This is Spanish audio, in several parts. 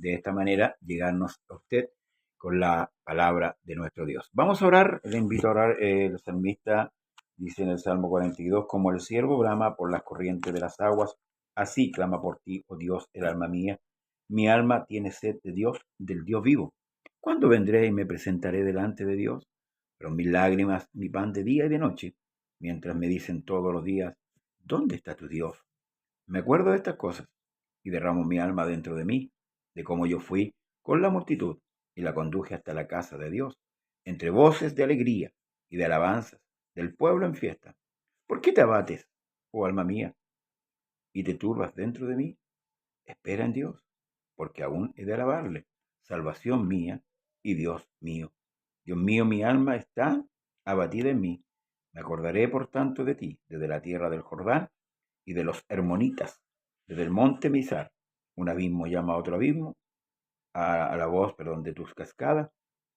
de esta manera llegarnos a usted con la palabra de nuestro Dios. Vamos a orar, le invito a orar. El salmista dice en el Salmo 42, como el ciervo brama por las corrientes de las aguas, así clama por ti, oh Dios, el alma mía. Mi alma tiene sed de Dios, del Dios vivo. ¿Cuándo vendré y me presentaré delante de Dios? Pero mis lágrimas, mi pan de día y de noche, mientras me dicen todos los días, ¿dónde está tu Dios? Me acuerdo de estas cosas y derramo mi alma dentro de mí, de cómo yo fui con la multitud y la conduje hasta la casa de Dios, entre voces de alegría y de alabanzas del pueblo en fiesta. ¿Por qué te abates, oh alma mía, y te turbas dentro de mí? Espera en Dios, porque aún he de alabarle, salvación mía y Dios mío. Dios mío, mi alma está abatida en mí. Me acordaré, por tanto, de ti, desde la tierra del Jordán y de los hermonitas, desde el monte Mizar. Un abismo llama a otro abismo, a la voz, perdón, de tus cascadas.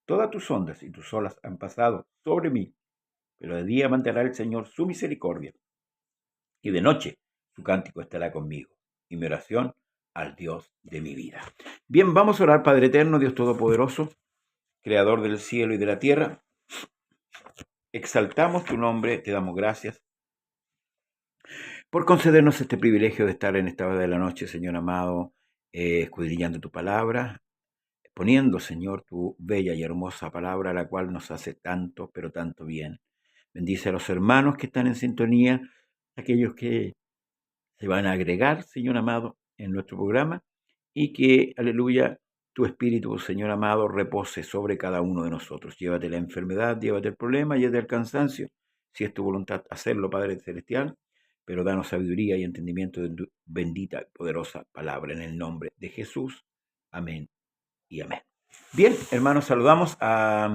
Todas tus ondas y tus olas han pasado sobre mí, pero de día mandará el Señor su misericordia, y de noche su cántico estará conmigo, y mi oración al Dios de mi vida. Bien, vamos a orar. Padre eterno, Dios todopoderoso, creador del cielo y de la tierra, exaltamos tu nombre, te damos gracias por concedernos este privilegio de estar en esta hora de la noche, Señor amado, escudriñando tu palabra, poniendo, Señor, tu bella y hermosa palabra, la cual nos hace tanto, pero tanto bien. Bendice a los hermanos que están en sintonía, aquellos que se van a agregar, Señor amado, en nuestro programa, y que, aleluya, tu espíritu, Señor amado, repose sobre cada uno de nosotros. Llévate la enfermedad, llévate el problema, llévate el cansancio, si es tu voluntad hacerlo, Padre Celestial, pero danos sabiduría y entendimiento de tu bendita y poderosa palabra, en el nombre de Jesús. Amén y amén. Bien, hermanos, saludamos a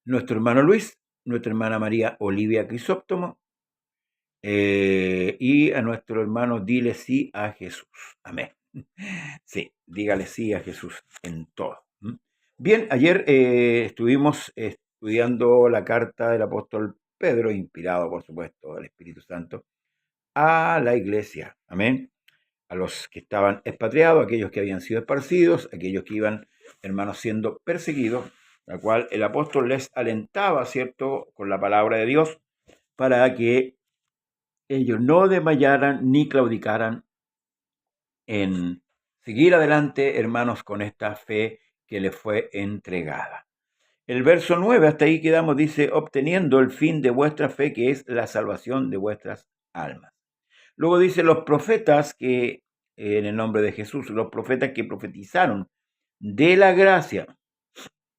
nuestro hermano Luis, nuestra hermana María Olivia Crisóstomo, y a nuestro hermano, dile sí a Jesús. Amén. Sí, dígale sí a Jesús en todo. Bien, ayer estuvimos estudiando la carta del apóstol Pedro, inspirado, por supuesto, del Espíritu Santo, a la iglesia. Amén. A los que estaban expatriados, aquellos que habían sido esparcidos, aquellos que iban, hermanos, siendo perseguidos, la cual el apóstol les alentaba, ¿cierto?, con la palabra de Dios, para que ellos no desmayaran ni claudicaran en seguir adelante, hermanos, con esta fe que les fue entregada. El verso 9, hasta ahí quedamos, dice, obteniendo el fin de vuestra fe, que es la salvación de vuestras almas. Luego dice, los profetas que, en el nombre de Jesús, los profetas que profetizaron de la gracia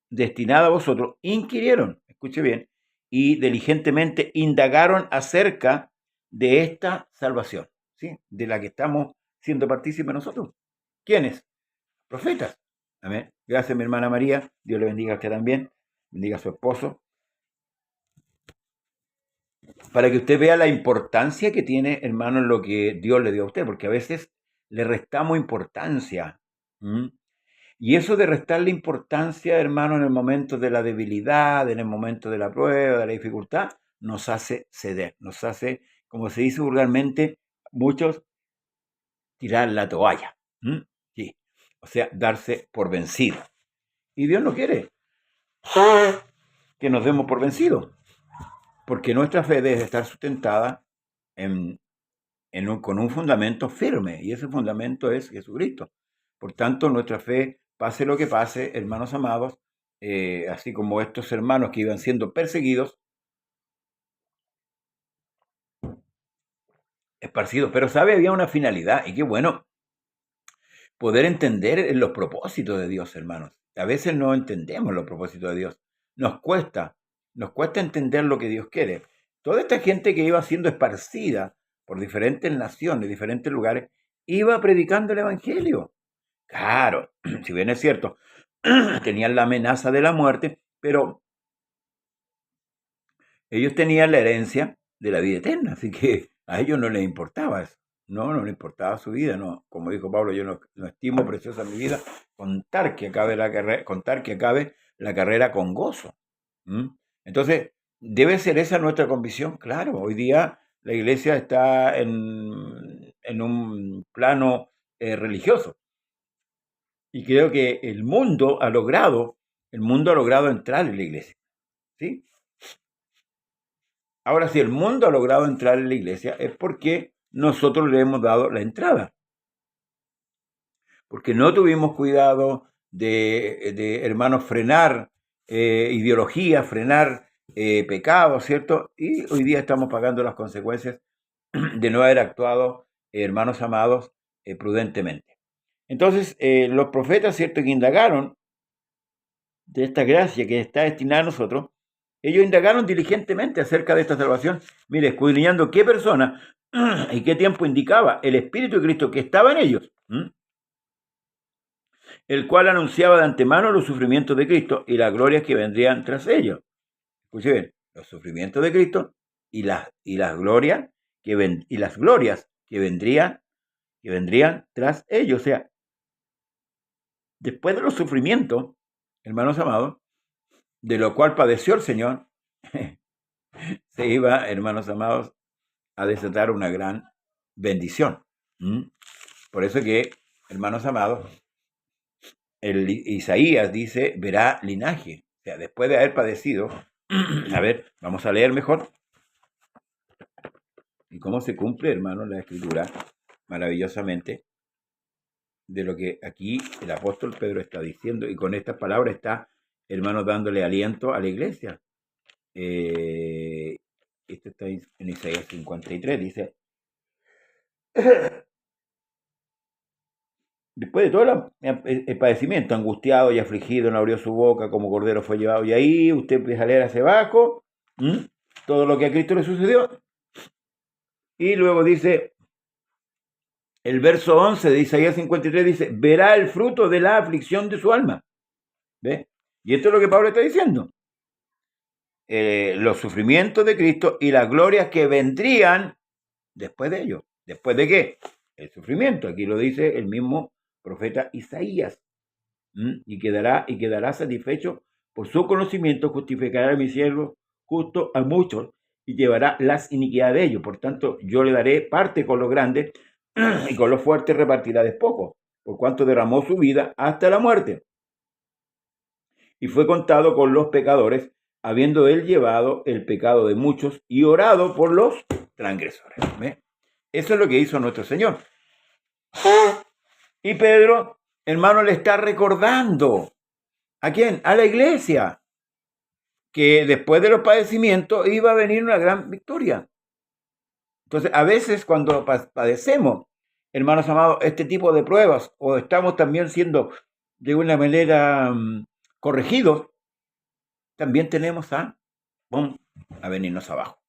destinada a vosotros, inquirieron, escuche bien, y diligentemente indagaron acerca de esta salvación, ¿sí?, de la que estamos siendo partícipes nosotros. ¿Quiénes? Profetas. Amén. Gracias, mi hermana María. Dios le bendiga a usted también. Bendiga a su esposo. Para que usted vea la importancia que tiene, hermano, en lo que Dios le dio a usted, porque a veces le restamos importancia. Y eso de restarle importancia, hermano, en el momento de la debilidad, en el momento de la prueba, de la dificultad, nos hace ceder, nos hace, como se dice vulgarmente, muchos tirar la toalla. Sí. O sea, darse por vencido. Y Dios no quiere que nos demos por vencidos, porque nuestra fe debe estar sustentada con un fundamento firme, y ese fundamento es Jesucristo. Por tanto, nuestra fe, pase lo que pase, hermanos amados, así como estos hermanos que iban siendo perseguidos, esparcidos, pero sabe, había una finalidad, y qué bueno poder entender los propósitos de Dios, hermanos. A veces no entendemos los propósitos de Dios. Nos cuesta entender lo que Dios quiere. Toda esta gente que iba siendo esparcida por diferentes naciones, diferentes lugares, iba predicando el Evangelio. Claro, si bien es cierto, tenían la amenaza de la muerte, pero ellos tenían la herencia de la vida eterna, así que a ellos no les importaba eso. No les importaba su vida, no. Como dijo Pablo, yo no estimo preciosa mi vida, contar que acabe la carrera con gozo. Entonces, debe ser esa nuestra convicción. Claro, hoy día la iglesia está en un plano religioso, Y creo que el mundo ha logrado entrar en la iglesia. ¿Sí? Ahora, si el mundo ha logrado entrar en la iglesia, es porque nosotros le hemos dado la entrada. Porque no tuvimos cuidado de hermanos, frenar ideología, frenar pecados, ¿cierto? Y hoy día estamos pagando las consecuencias de no haber actuado, hermanos amados, prudentemente. Entonces, los profetas, ¿cierto?, que indagaron de esta gracia que está destinada a nosotros, ellos indagaron diligentemente acerca de esta salvación, mire, escudriñando qué persona y qué tiempo indicaba el Espíritu de Cristo que estaba en ellos, el cual anunciaba de antemano los sufrimientos de Cristo y las glorias que vendrían tras ellos. Escuche bien, los sufrimientos de Cristo y las glorias que vendrían tras ellos. O sea, después de los sufrimientos, hermanos amados, de lo cual padeció el Señor, se iba, hermanos amados, a desatar una gran bendición. Por eso que, hermanos amados, el Isaías dice, verá linaje. O sea, después de haber padecido, a ver, vamos a leer mejor. Y cómo se cumple, hermanos, la Escritura, maravillosamente, de lo que aquí el apóstol Pedro está diciendo. Y con estas palabras está, hermanos, dándole aliento a la iglesia. Esto está en Isaías 53, dice, después de todo el padecimiento, angustiado y afligido, no abrió su boca, como cordero fue llevado. Y ahí usted empieza a leer hacia abajo todo lo que a Cristo le sucedió. Y luego dice, el verso 11 de Isaías 53 dice, verá el fruto de la aflicción de su alma. ¿Ve? Y esto es lo que Pablo está diciendo. Los sufrimientos de Cristo y las glorias que vendrían después de ello. ¿Después de qué? El sufrimiento. Aquí lo dice el mismo profeta Isaías. Y quedará satisfecho por su conocimiento, justificará a mi siervo justo a muchos y llevará las iniquidades de ellos. Por tanto, yo le daré parte con los grandes y con los fuertes repartirá despojo, por cuanto derramó su vida hasta la muerte. Y fue contado con los pecadores, habiendo él llevado el pecado de muchos y orado por los transgresores. ¿Ve? Eso es lo que hizo nuestro Señor. Y Pedro, hermano, le está recordando. ¿A quién? A la iglesia. Que después de los padecimientos iba a venir una gran victoria. Entonces, a veces cuando padecemos, hermanos amados, este tipo de pruebas, o estamos también siendo de una manera corregidos, también tenemos a venirnos abajo.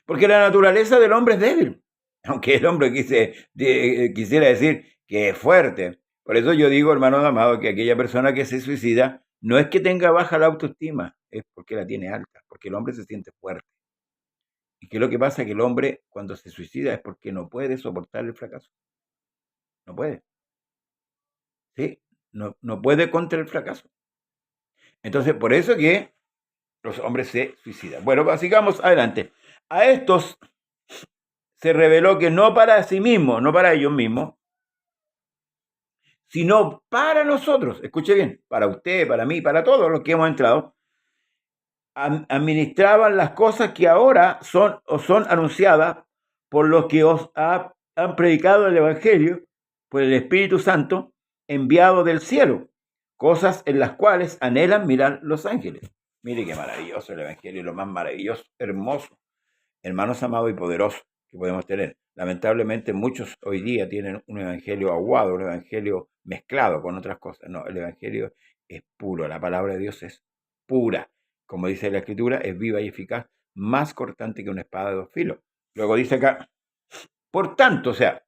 Porque la naturaleza del hombre es débil, aunque el hombre quisiera decir que es fuerte. Por eso yo digo, hermanos amados, que aquella persona que se suicida no es que tenga baja la autoestima, es porque la tiene alta, porque el hombre se siente fuerte. ¿Y qué es lo que pasa? Que el hombre cuando se suicida es porque no puede soportar el fracaso. No puede. ¿Sí? No puede contra el fracaso. Entonces, por eso que los hombres se suicidan. Bueno, sigamos adelante. A estos se reveló que no para sí mismos, no para ellos mismos, sino para nosotros. Escuche bien, para usted, para mí, para todos los que hemos entrado, administraban las cosas que ahora son anunciadas por los que os han predicado el Evangelio por el Espíritu Santo enviado del cielo, cosas en las cuales anhelan mirar los ángeles. Mire qué maravilloso el Evangelio, lo más maravilloso, hermoso, hermanos amados y poderosos que podemos tener. Lamentablemente muchos hoy día tienen un Evangelio aguado, un Evangelio mezclado con otras cosas. No, el Evangelio es puro, la palabra de Dios es pura. Como dice la Escritura, es viva y eficaz, más cortante que una espada de dos filos. Luego dice acá, por tanto, o sea,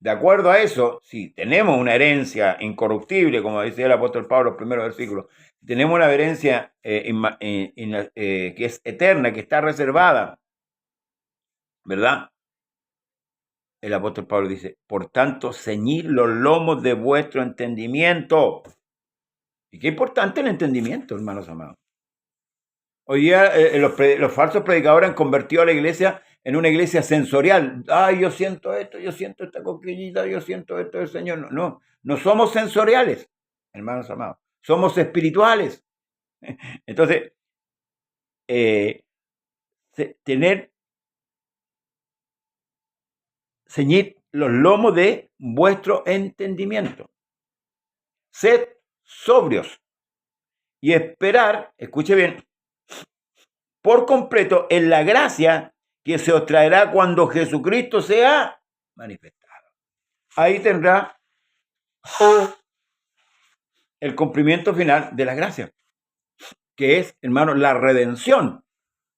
de acuerdo a eso, si tenemos una herencia incorruptible, como dice el apóstol Pablo en los primeros versículos, tenemos una herencia que es eterna, que está reservada, ¿verdad? El apóstol Pablo dice, por tanto, ceñid los lomos de vuestro entendimiento. Y qué importante el entendimiento, hermanos amados. Hoy día los falsos predicadores han convertido a la iglesia en una iglesia sensorial. Ay, yo siento esto, yo siento esta cosquillita, yo siento esto del Señor. No, no, no somos sensoriales, hermanos amados. Somos espirituales. Entonces, ceñid los lomos de vuestro entendimiento. Sed sobrios y esperar, escuche bien, por completo en la gracia que se os traerá cuando Jesucristo sea manifestado. Ahí tendrá el cumplimiento final de la gracia, que es, hermano, la redención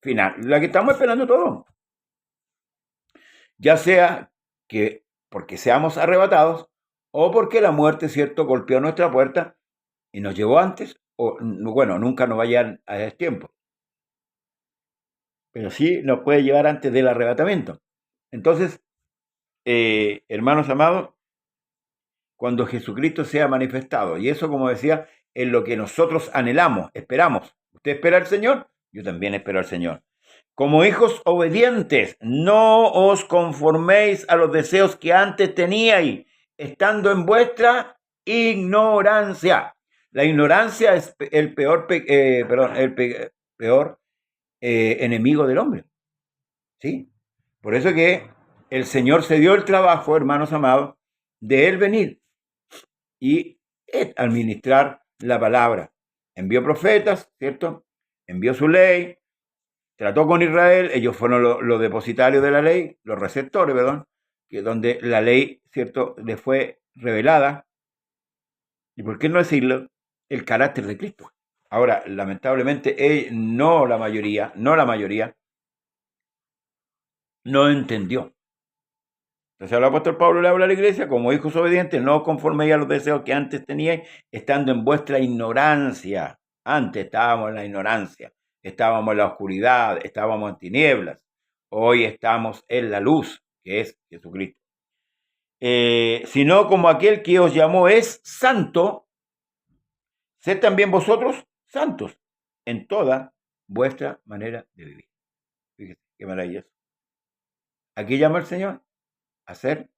final, la que estamos esperando todos. Ya sea que porque seamos arrebatados o porque la muerte, cierto, golpeó nuestra puerta y nos llevó antes, o bueno, nunca nos va a llegar a ese tiempo, pero sí nos puede llevar antes del arrebatamiento. Entonces, hermanos amados, cuando Jesucristo sea manifestado, y eso, como decía, es lo que nosotros anhelamos, esperamos. ¿Usted espera al Señor? Yo también espero al Señor. Como hijos obedientes, no os conforméis a los deseos que antes teníais, estando en vuestra ignorancia. La ignorancia es el peor, peor enemigo del hombre. ¿Sí? Por eso que el Señor se dio el trabajo, hermanos amados, de Él venir y administrar la palabra. Envió profetas, ¿cierto? Envió su ley, trató con Israel, ellos fueron los depositarios de la ley, los receptores, perdón, que donde la ley, ¿cierto?, le fue revelada. ¿Y por qué no decirlo? El carácter de Cristo. Ahora, lamentablemente, no la mayoría, no entendió. Entonces el apóstol Pablo le habla a la iglesia, como hijos obedientes, no conforméis a los deseos que antes teníais, estando en vuestra ignorancia. Antes estábamos en la ignorancia, estábamos en la oscuridad, estábamos en tinieblas. Hoy estamos en la luz, que es Jesucristo. Sino como aquel que os llamó es santo, sed también vosotros santos en toda vuestra manera de vivir. Fíjese qué maravilloso. Aquí llama el Señor a ser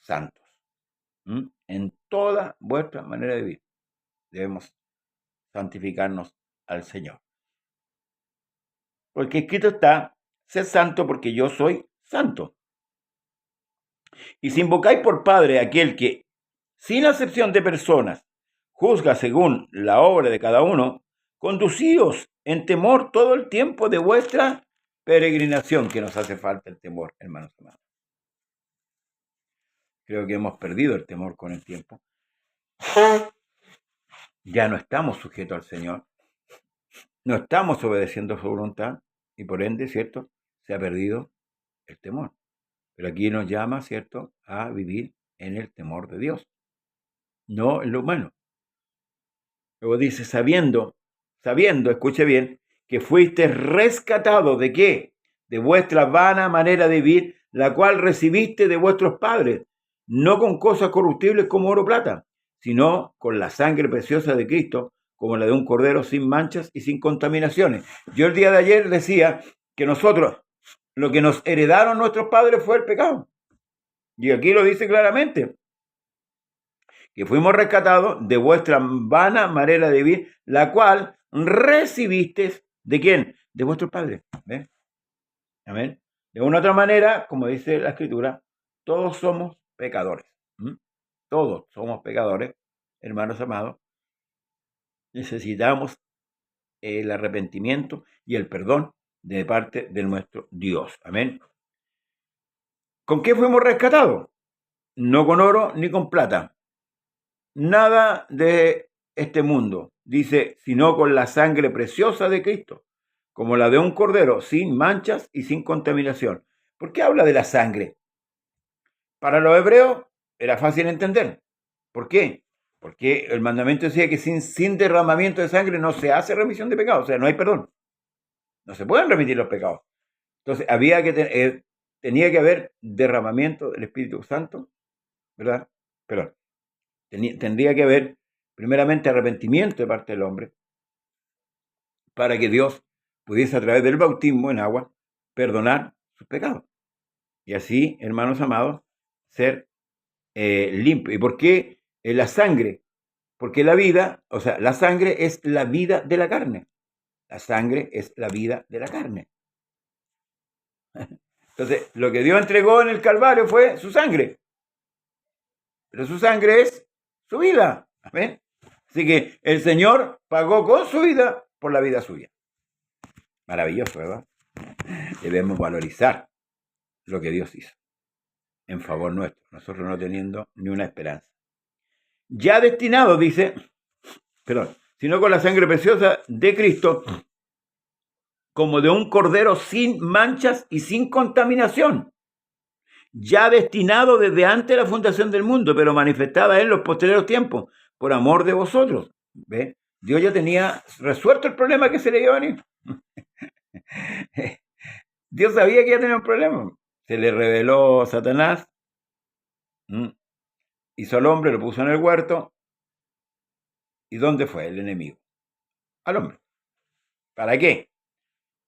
santos. En toda vuestra manera de vivir debemos santificarnos al Señor. Porque escrito está, sed santo porque yo soy santo. Y si invocáis por Padre aquel que, sin acepción de personas, juzga según la obra de cada uno, conducíos en temor todo el tiempo de vuestra peregrinación, que nos hace falta el temor, hermanos amados. Creo que hemos perdido el temor con el tiempo. Ya no estamos sujetos al Señor. No estamos obedeciendo su voluntad y por ende, ¿cierto? Se ha perdido el temor. Pero aquí nos llama, ¿cierto?, a vivir en el temor de Dios, no en lo humano. Luego dice, sabiendo, escuche bien, que fuiste rescatado ¿de qué? De vuestra vana manera de vivir, la cual recibiste de vuestros padres, no con cosas corruptibles como oro o plata, sino con la sangre preciosa de Cristo, como la de un cordero sin manchas y sin contaminaciones. Yo el día de ayer decía que nosotros, lo que nos heredaron nuestros padres fue el pecado. Y aquí lo dice claramente, que fuimos rescatados de vuestra vana manera de vivir, la cual recibisteis, ¿de quién? De vuestros padres. ¿Ven? Amén. De una u otra manera, como dice la Escritura, todos somos pecadores. Todos somos pecadores, hermanos amados. Necesitamos el arrepentimiento y el perdón de parte de nuestro Dios. Amén. ¿Con qué fuimos rescatados? No con oro ni con plata. Nada de este mundo, dice, sino con la sangre preciosa de Cristo, como la de un cordero, sin manchas y sin contaminación. ¿Por qué habla de la sangre? Para los hebreos era fácil entender. ¿Por qué? Porque el mandamiento decía que sin derramamiento de sangre no se hace remisión de pecados, o sea, no hay perdón. No se pueden remitir los pecados. Entonces, tenía que haber derramamiento del Espíritu Santo, ¿verdad? Perdón. Tendría que haber, primeramente, arrepentimiento de parte del hombre, para que Dios pudiese, a través del bautismo en agua, perdonar sus pecados. Y así, hermanos amados, ser limpio. ¿Y por qué la sangre? Porque la vida, o sea, la sangre es la vida de la carne. La sangre es la vida de la carne. Entonces, lo que Dios entregó en el Calvario fue su sangre. Pero su sangre es su vida. ¿Amén? Así que el Señor pagó con su vida por la vida suya. Maravilloso, ¿verdad? Debemos valorizar lo que Dios hizo en favor nuestro, nosotros no teniendo ni una esperanza. Ya destinado, dice, sino con la sangre preciosa de Cristo, como de un cordero sin manchas y sin contaminación, ya destinado desde antes de la fundación del mundo, pero manifestada en los posteriores tiempos, por amor de vosotros. ¿Ve? Dios ya tenía resuelto el problema que se le iba a venir. Dios sabía que iba a tener un problema. Se le reveló a Satanás, hizo al hombre, lo puso en el huerto. ¿Y dónde fue el enemigo? Al hombre. ¿Para qué?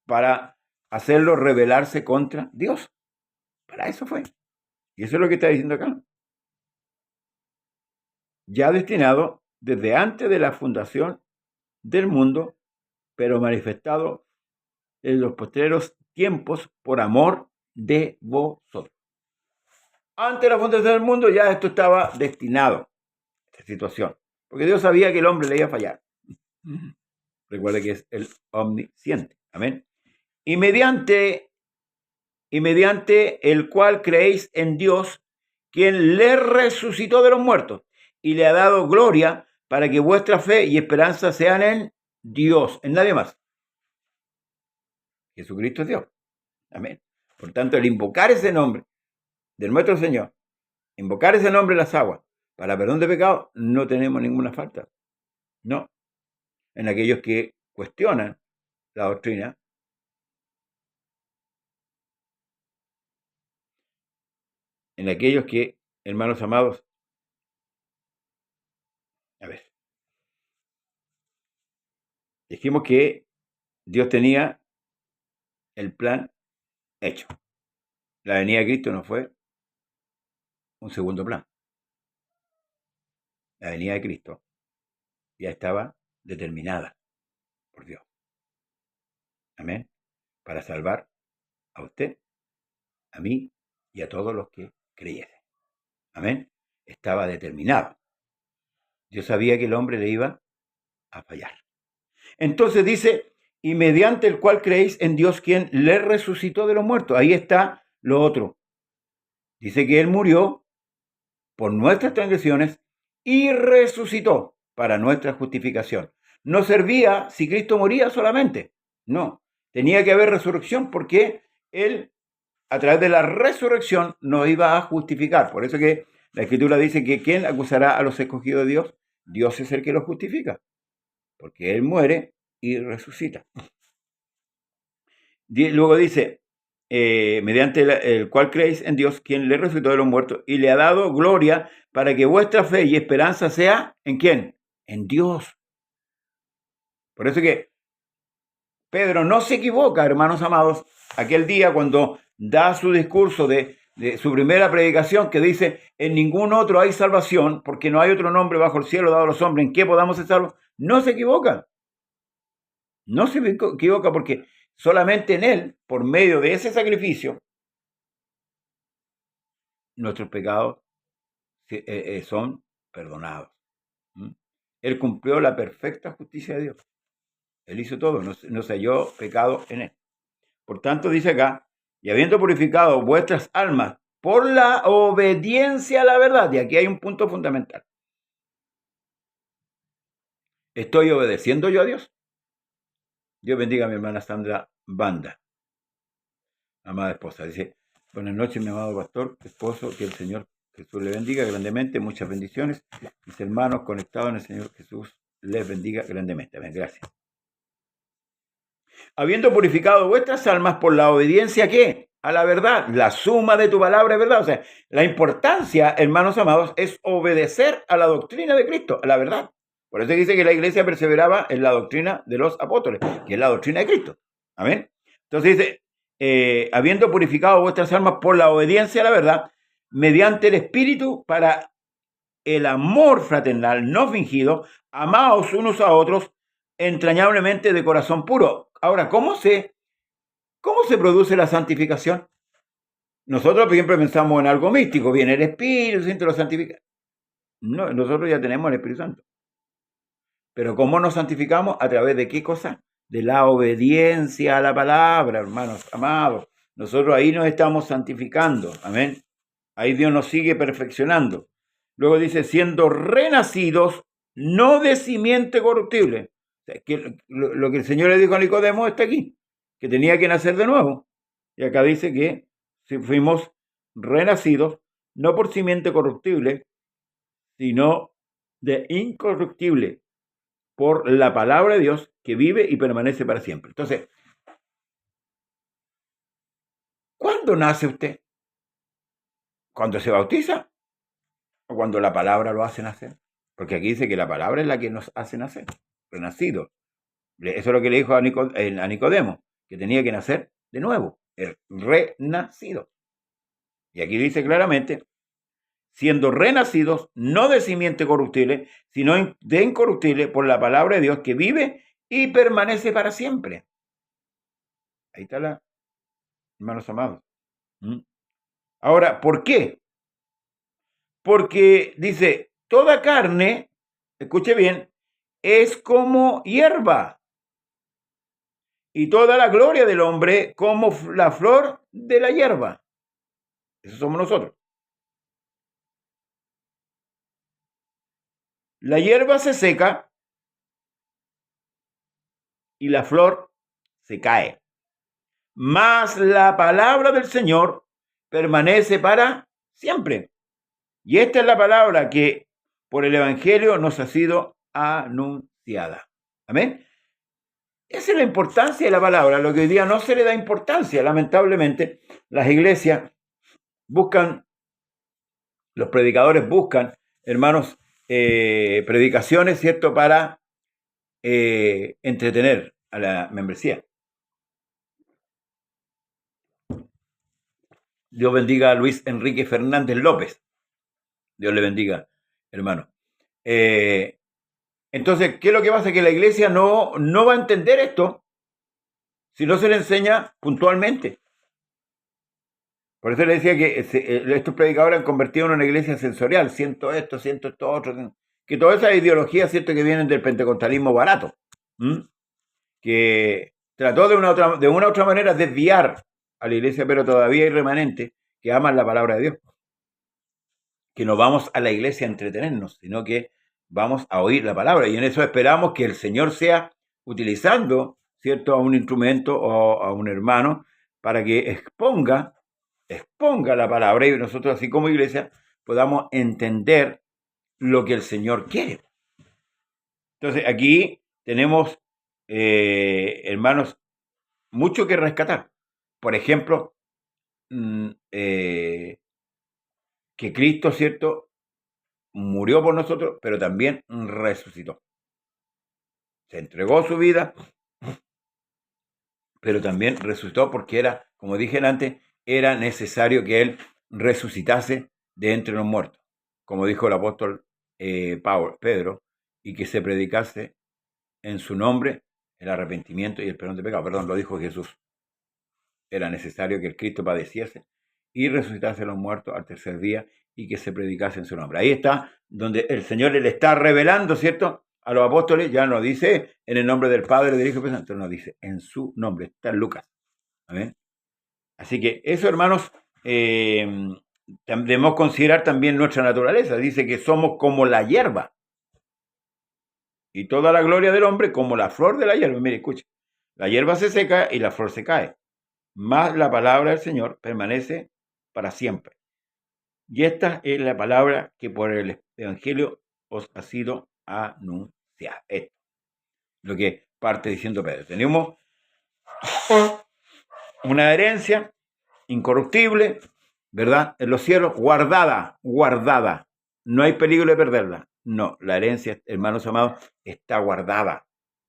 Para hacerlo rebelarse contra Dios. Para eso fue. Y eso es lo que está diciendo acá. Ya destinado desde antes de la fundación del mundo, pero manifestado en los posteriores tiempos por amor de vosotros. Antes de la fundación del mundo ya esto estaba destinado, esta situación, porque Dios sabía que el hombre le iba a fallar. Recuerde que es el omnisciente. Amén. Y mediante el cual creéis en Dios, quien le resucitó de los muertos y le ha dado gloria para que vuestra fe y esperanza sean en Dios, en nadie más. Jesucristo es Dios. Amén. Por tanto, el invocar ese nombre de nuestro Señor, invocar ese nombre en las aguas para perdón de pecado, no tenemos ninguna falta. No. En aquellos que cuestionan la doctrina, en aquellos que, hermanos amados, a ver, dijimos que Dios tenía el plan hecho. La venida de Cristo no fue un segundo plan. La venida de Cristo ya estaba determinada por Dios. Amén. Para salvar a usted, a mí y a todos los que creyesen. Amén. Estaba determinado. Dios sabía que el hombre le iba a fallar. Entonces dice, y mediante el cual creéis en Dios, quien le resucitó de los muertos. Ahí está lo otro. Dice que Él murió por nuestras transgresiones y resucitó para nuestra justificación. No servía si Cristo moría solamente. No. Tenía que haber resurrección porque Él, a través de la resurrección, nos iba a justificar. Por eso que la Escritura dice que ¿quién acusará a los escogidos de Dios? Dios es el que los justifica. Porque Él muere y resucita. Luego dice, mediante el cual creéis en Dios, quien le resucitó de los muertos y le ha dado gloria para que vuestra fe y esperanza sea ¿en quién? En Dios. Por eso que Pedro no se equivoca, hermanos amados, aquel día cuando da su discurso de su primera predicación que dice, en ningún otro hay salvación, porque no hay otro nombre bajo el cielo dado a los hombres en que podamos ser salvos. No se equivoca. No se equivoca porque solamente en Él, por medio de ese sacrificio, nuestros pecados son perdonados. Él cumplió la perfecta justicia de Dios. Él hizo todo, no se halló pecado en Él. Por tanto, dice acá, y habiendo purificado vuestras almas por la obediencia a la verdad, y aquí hay un punto fundamental. ¿Estoy obedeciendo yo a Dios? Dios bendiga a mi hermana Sandra Banda, amada esposa. Dice, buenas noches, mi amado pastor, esposo, que el Señor Jesús le bendiga grandemente, muchas bendiciones. Mis hermanos conectados en el Señor Jesús les bendiga grandemente. Amén, gracias. Habiendo purificado vuestras almas por la obediencia, ¿qué? A la verdad, la suma de tu palabra es verdad. O sea, la importancia, hermanos amados, es obedecer a la doctrina de Cristo, a la verdad. Por eso dice que la iglesia perseveraba en la doctrina de los apóstoles, que es la doctrina de Cristo. Amén. Entonces dice, habiendo purificado vuestras almas por la obediencia a la verdad, mediante el Espíritu, para el amor fraternal no fingido, amaos unos a otros entrañablemente de corazón puro. Ahora, ¿cómo se produce la santificación? Nosotros siempre pensamos en algo místico, viene el Espíritu Santo lo santifica. No, nosotros ya tenemos el Espíritu Santo. Pero ¿cómo nos santificamos? ¿A través de qué cosa? De la obediencia a la palabra, hermanos amados. Nosotros ahí nos estamos santificando. Amén. Ahí Dios nos sigue perfeccionando. Luego dice, siendo renacidos, no de simiente corruptible. O sea, que lo que el Señor le dijo a Nicodemo está aquí, que tenía que nacer de nuevo. Y acá dice que si fuimos renacidos, no por simiente corruptible, sino de incorruptible, por la palabra de Dios que vive y permanece para siempre. Entonces, ¿cuándo nace usted? ¿Cuando se bautiza? ¿O cuando la palabra lo hace nacer? Porque aquí dice que la palabra es la que nos hace nacer, renacido. Eso es lo que le dijo a Nicodemo, que tenía que nacer de nuevo, el renacido. Y aquí dice claramente, siendo renacidos, no de simiente corruptible, sino de incorruptible, por la palabra de Dios que vive y permanece para siempre. Ahí está la, hermanos amados. Ahora, ¿por qué? Porque dice, toda carne, escuche bien, es como hierba, y toda la gloria del hombre como la flor de la hierba. Eso somos nosotros. La hierba se seca y la flor se cae. Mas la palabra del Señor permanece para siempre. Y esta es la palabra que por el Evangelio nos ha sido anunciada. Amén. Esa es la importancia de la palabra, lo que hoy día no se le da importancia. Lamentablemente, las iglesias buscan, los predicadores buscan, hermanos, predicaciones, ¿cierto?, para entretener a la membresía. Dios bendiga a Luis Enrique Fernández López. Dios le bendiga, hermano. Entonces, ¿qué es lo que pasa? Que la iglesia no va a entender esto si no se le enseña puntualmente. Por eso le decía que estos predicadores han convertido en una iglesia sensorial. Siento esto otro. Que todas esas ideologías, ¿cierto?, que vienen del pentecostalismo barato. Que trató de una u otra manera desviar a la iglesia, pero todavía hay remanentes que aman la palabra de Dios. Que no vamos a la iglesia a entretenernos, sino que vamos a oír la palabra. Y en eso esperamos que el Señor sea utilizando, ¿cierto?, a un instrumento o a un hermano para que exponga la palabra y nosotros, así como iglesia, podamos entender lo que el Señor quiere. Entonces, aquí tenemos, hermanos, mucho que rescatar. Por ejemplo, que Cristo, ¿cierto?, murió por nosotros, pero también resucitó. Se entregó su vida, pero también resucitó porque era, como dije antes, era necesario que Él resucitase de entre los muertos, como dijo el apóstol Pedro, y que se predicase en su nombre el arrepentimiento y el perdón de pecado. Perdón, lo dijo Jesús. Era necesario que el Cristo padeciese y resucitase a los muertos al tercer día y que se predicase en su nombre. Ahí está donde el Señor le está revelando, ¿cierto?, a los apóstoles. Ya no dice en el nombre del Padre, del Hijo y del Espíritu Santo, no dice en su nombre. Está en Lucas. ¿Amén? Así que eso, hermanos, debemos considerar también nuestra naturaleza. Dice que somos como la hierba y toda la gloria del hombre como la flor de la hierba. Mire, escuche, la hierba se seca y la flor se cae, mas la palabra del Señor permanece para siempre. Y esta es la palabra que por el Evangelio os ha sido anunciada. Esto, lo que parte diciendo Pedro. Tenemos una herencia incorruptible, ¿verdad?, en los cielos, guardada. No hay peligro de perderla. No, la herencia, hermanos amados, está guardada.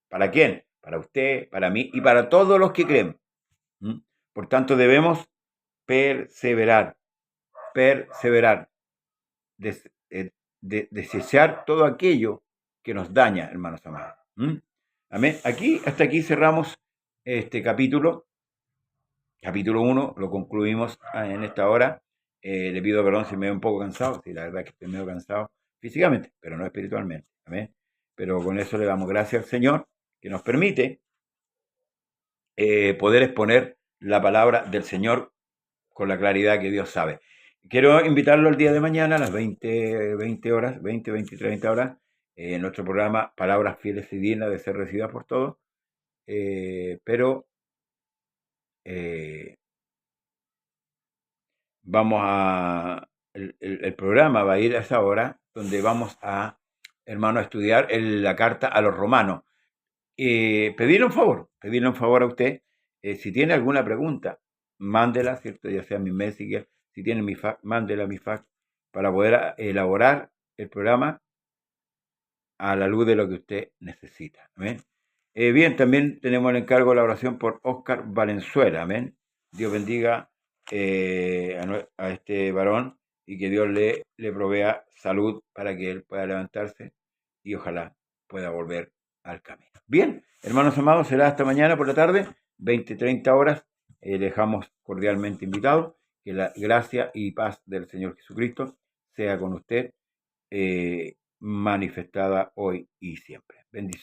¿Para quién? Para usted, para mí y para todos los que creen. Por tanto, debemos perseverar, desechar todo aquello que nos daña, hermanos amados. Amén. Hasta aquí cerramos este capítulo 1, lo concluimos en esta hora. Le pido perdón si me veo un poco cansado, sí, la verdad es que estoy medio cansado físicamente, pero no espiritualmente. Amén. Pero con eso le damos gracias al Señor, que nos permite poder exponer la palabra del Señor con la claridad que Dios sabe. Quiero invitarlo el día de mañana a las 20 horas, 20, 30 horas, en nuestro programa Palabras Fieles y Dignas de Ser Recibidas por Todos. Pero el programa va a ir a esa hora donde vamos a, hermano, a estudiar la carta a los romanos. Pedirle un favor a usted, si tiene alguna pregunta, mándela, ¿cierto? Ya sea mi Messenger, si tiene mi fax, mándela a mi fax para poder elaborar el programa a la luz de lo que usted necesita. Amén. Bien, también tenemos el encargo de la oración por Oscar Valenzuela. Amén. Dios bendiga a este varón y que Dios le provea salud para que él pueda levantarse y ojalá pueda volver al camino. Bien, hermanos amados, será hasta mañana por la tarde, 20-30 horas. Le dejamos cordialmente invitados. Que la gracia y paz del Señor Jesucristo sea con usted, manifestada hoy y siempre. Bendiciones.